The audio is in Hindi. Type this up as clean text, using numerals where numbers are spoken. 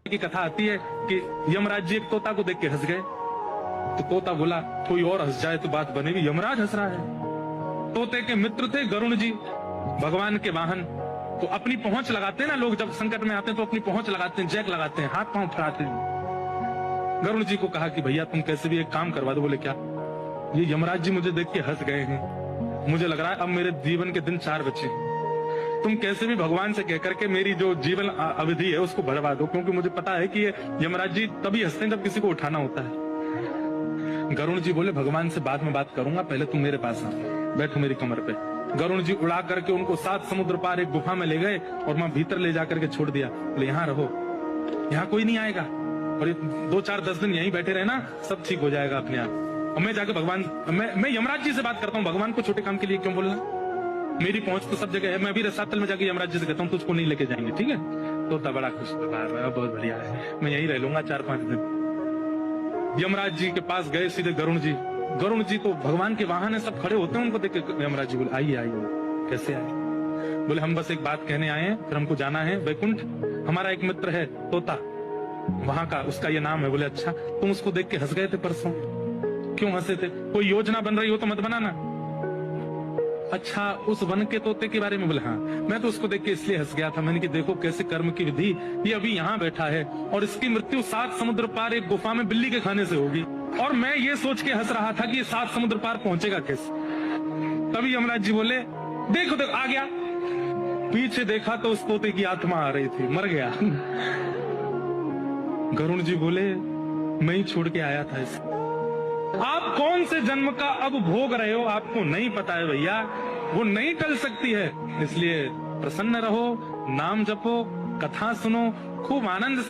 की कथा आती है कि यमराज जी एक तोता को देख के हंस गए। तो तोता बोला कोई और हंस जाए तो बात बनेगी, यमराज हंस रहा है। तोते के मित्र थे गरुण जी, भगवान के वाहन। तो अपनी पहुंच लगाते हैं ना लोग, जब संकट में आते हैं तो अपनी पहुंच लगाते हैं, जैक लगाते हैं, हाथ पांव फैलाते हैं। गरुण जी को कहा कि भैया तुम कैसे भी एक काम करवा दो। बोले क्या? ये यमराज जी मुझे देख के हंस गए हैं, मुझे लग रहा है अब मेरे जीवन के दिन 4 बचे हैं। तुम कैसे भी भगवान से कहकर के मेरी जो जीवन अवधि है उसको बढ़वा दो, क्योंकि मुझे पता है कि ये यमराज जी तभी हंसते हैं जब किसी को उठाना होता है। गरुण जी बोले भगवान से बाद में बात करूंगा, पहले तुम मेरे पास आओ, बैठो मेरी कमर पे। गरुण जी उड़ा करके उनको 7 समुद्र पार एक गुफा में ले गए और वहां भीतर ले जाकर के छोड़ दिया। बोले यहाँ रहो, यहाँ कोई नहीं आएगा, और ये 2-4-10 दिन यहीं बैठे रहना, सब ठीक हो जाएगा अपने आप। और मैं जाके भगवान, मैं यमराज जी से बात करता हूँ, भगवान को छोटे काम के लिए क्यों बोलना, मेरी पहुंच तो सब जगह है। मैं भी रसातल में जाके यमराज जी से कहता हूँ तुझको नहीं लेके जाएंगे, ठीक है? तो बड़ा खुश, बहुत बढ़िया है, मैं यहीं रह लूंगा 4-5 दिन। यमराज जी के पास गए सीधे गरुण जी। गरुण जी तो भगवान के वाहन है, सब खड़े होते हैं, उनको देख के यमराज जी बोले आइए आइए। कैसे आए? बोले हम बस एक बात कहने आए हैं, फिर हमको जाना है वैकुंठ। हमारा एक मित्र है तोता, वहां का, उसका ये नाम है। बोले अच्छा, तुम उसको देख के हंस गए थे परसों, क्यों हंसे थे? कोई योजना बन रही हो तो मत बनाना। अच्छा, उस वन के तोते के बारे में? बोले हाँ, मैं तो उसको देख के इसलिए हंस गया था, मैंने कि देखो कैसे कर्म की विधि, ये अभी यहाँ बैठा है और इसकी मृत्यु 7 समुद्र पार एक गुफा में बिल्ली के खाने से होगी, और मैं ये सोच के हंस रहा था कि ये 7 समुद्र पार पहुंचेगा कैसे। तभी यमराज जी बोले देखो देखो आ गया। पीछे देखा तो उस तोते की आत्मा आ रही थी, मर गया। गरुण जी बोले मैं ही छोड़ के आया था इसको। आप कौन से जन्म का अब भोग रहे हो आपको नहीं पता है भैया, वो नहीं टल सकती है। इसलिए प्रसन्न रहो, नाम जपो, कथा सुनो, खूब आनंद